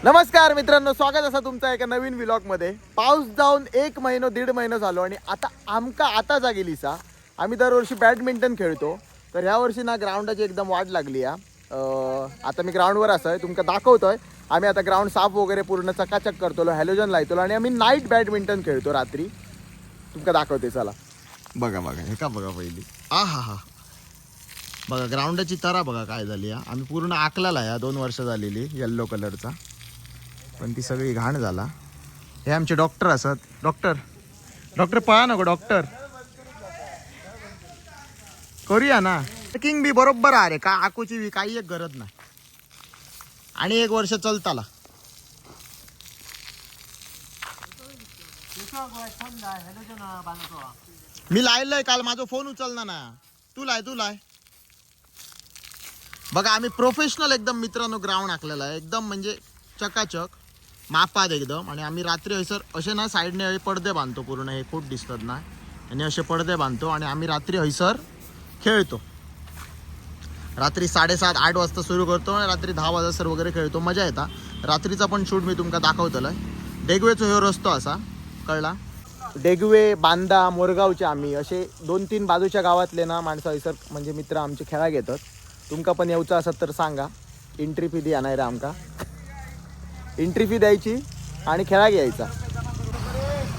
नमस्कार मित्रांनो, स्वागत असा तुमचा एका नवीन व्लॉगमध्ये. पाऊस जाऊन 1 महिना 1.5 महिना झालो आणि आता जागेली सा. आम्ही दरवर्षी बॅडमिंटन खेळतो, तर ह्या वर्षी ना ग्राउंडाची एकदम वाढ लागली आहे. आता मी ग्राउंडवर असं तुमका दाखवतोय. आम्ही आता ग्राउंड साफ वगैरे पूर्ण चकाचक करतो, हॅलोजन लायतो आणि आम्ही नाईट बॅडमिंटन खेळतो रात्री. तुमका दाखवते, चला बघा हे का बघा पहिली. हा बघा ग्राउंडाची तरा बघा काय झाली. आम्ही पूर्ण आखलेला आहे 2 वर्ष झालेली येल्लो कलरचा, पण ती सगळी घाण झाला. हे आमचे डॉक्टर असत. डॉक्टर पहा नको, डॉक्टर करूया ना. किंग बी बरोबर आहे रे, का आकूची बी काही एक गरज नाही. आणि 1 वर्ष चलताला. मी लायलंय काल, माझा फोन उचलना ना. तू लाय बघा. आम्ही प्रोफेशनल एकदम मित्रांनो ग्राउंड आखलेला आहे, एकदम म्हणजे चकाचक मापात एकदम. आणि आम्ही रात्री हयसर असे ना साईडने पडदे बांधतो, पूर्ण हे खूप दिसतात ना, आणि असे पडदे बांधतो आणि आम्ही रात्री हयसर खेळतो. रात्री 7:30-8 वाजता सुरू करतो आणि रात्री 10 वाजता वगैरे खेळतो. मजा येतात. रात्रीचा पण शूट मी तुमका दाखवतलं. डेगवेचो ह्यो रस्तो असा कळला. डेगवे, बांदा, मोरगावचे आम्ही असे 2-3 बाजूच्या गावातले ना माणसं हयसर म्हणजे मित्र आमचे खेळा घेतात. तुमका पण येऊचं असत तर सांगा. एंट्री फी द्या नाही रे आमका. एंट्री फी द्यायची आणि खेळा घ्यायचा.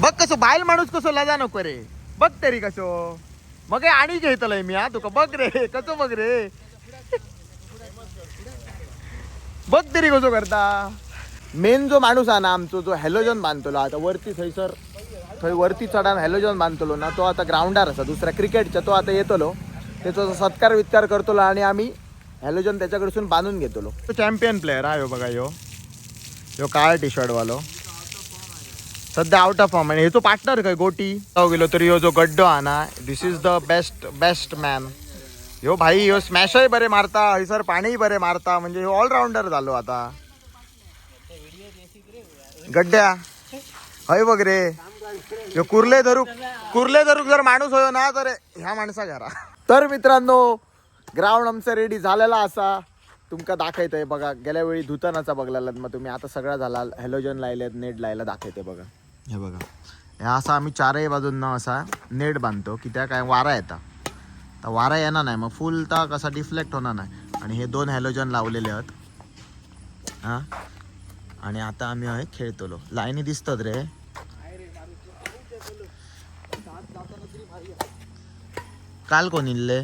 बघ कसं बायल माणूस कसं लजा नको रे. बघ तरी कसो मग आणि घेतलंय मी. तुका बघ रे कसं बघ रे. बघ तरी कसो करता. मेन जो माणूस आहे ना आमचो, जो हॅलोजन बांधतलो आता वरती थंयसर वरती चढान हॅलोजन बांधतलो ना, तो आता ग्राउंडार असा दुसऱ्या क्रिकेटचा. तो आता येतलो, त्याचा सत्कार वित्कार करतलो आणि आम्ही हॅलोजन त्याच्याकडसून बांधून घेतलो. तो चॅम्पियन प्लेअर आहे बघा. यो काळा टी शर्ट वालो सध्या आउट ऑफ फॉर्म. आणि हे तो पार्टनर काय गोटी गेलो तरी ह्यो जो गड्डो हा ना, दिस इज द बेस्ट मॅन. ह्यो भाई ह्यो स्मॅशही बरे मारता, हयसर पाणीही बरे मारता, म्हणजे ह्यो ऑलराऊंडर झालो आता. गड्ड्या हय बघ रे. ह्यो कुर्ले धरूक जर माणूस होयो ना, तर ह्या माणसा घरा. तर मित्रांनो, ग्राउंड आमचा रेडी झालेला असा तुमका दाखवतंय बघा. गेल्या वेळी धुतानाचा बघलात मग तुम्ही, आता सगळा झाला. हॅलोजन लायलेत, नेट लायला दाखवते बघा. हे बघा, हे असा आम्ही 4ही बाजूंना असा नेट बांधतो की त्या काय वारा येता. तर वारा येणार नाही, मग फुल ता कसा डिफ्लेक्ट होणार नाही. आणि हे 2 हॅलोजन लावलेले आहेत हां. आणि आता आम्ही खेळतलो. लाईनी दिसतात रे. काल कोण इल्ले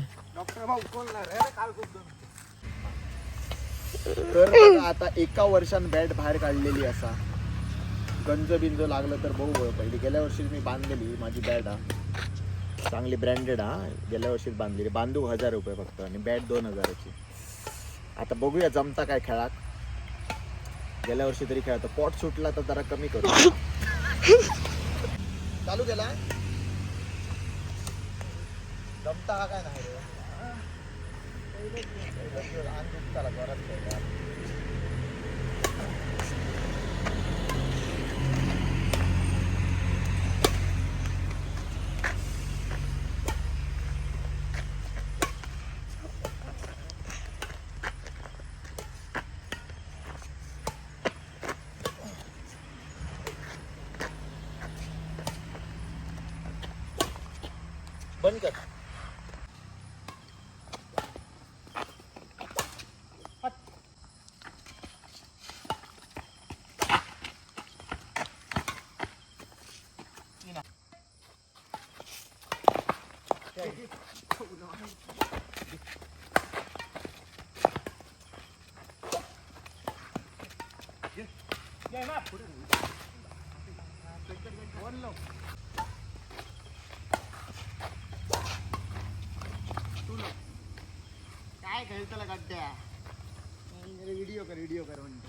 तर आता 1 वर्षान बॅट बाहेर काढलेली असा. गंज बिंज लागलं तर बघू. पहिली गेल्या वर्षी मी बांधलेली माझी बॅट चांगली ब्रँडेड गेल्या वर्षीच बांधलेली. बांधूक 1000 रुपये फक्त आणि बॅट 2000ची. आता बघूया जमता काय खेळात. गेल्या वर्षी तरी खेळतो. पॉट सुटला तर जरा कमी करू. चालू केला जमता हा काय नाही रे. बंद कर. काय खेळतला गड्ड्या. व्हिडिओ कर म्हणतो.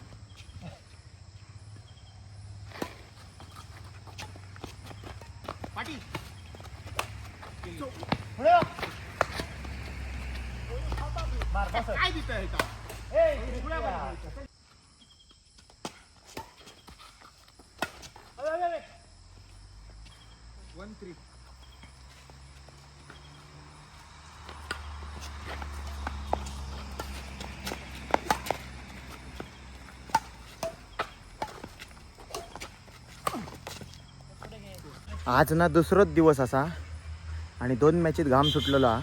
पाटी काय दिसतंय का. 1-3. आज ना दुसरोच दिवस असा आणि 2 मॅचीत घाम सुटलेलो हा.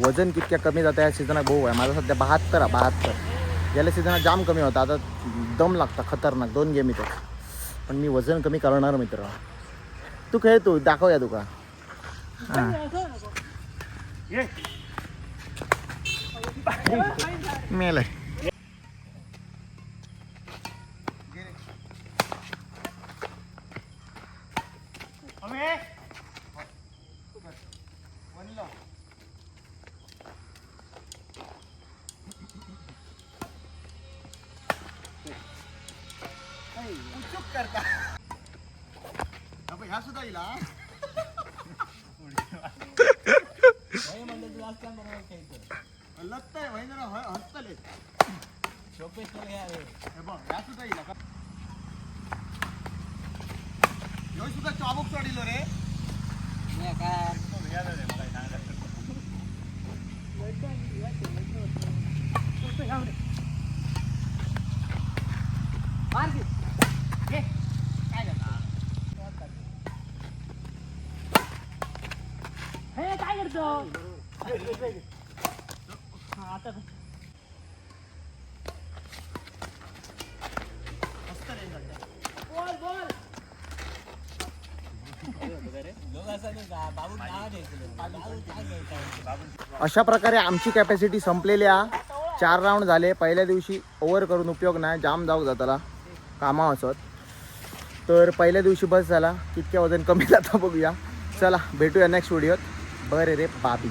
वजन कितक्या कमी जाता या सीझनात भाऊ आहे माझा सध्या 72. गेल्या सीझनात जाम कमी होता, आता दम लागता खतरनाक 2 गेम इथं. पण मी वजन कमी करणार मित्र. तू खेळ, तू दाखवूया तुका. मेल करता ह्या सुद्धा येईल लगताय हसतले ह्या सुद्धा येईल ह्यो सुद्धा चाबूक चढिलो रे काय करतो अशा प्रकारे आमची कॅपॅसिटी संपलेली आहे. 4 राऊंड झाले. पहिल्या दिवशी ओव्हर करून उपयोग नाही, जाम जाऊ जाताला कामा असत. तर पहिल्या दिवशी बस झाला, कितक्या वजन कमी जाता बघूया. चला भेटूया नेक्स्ट व्हिडिओत. बरे रे बाबी.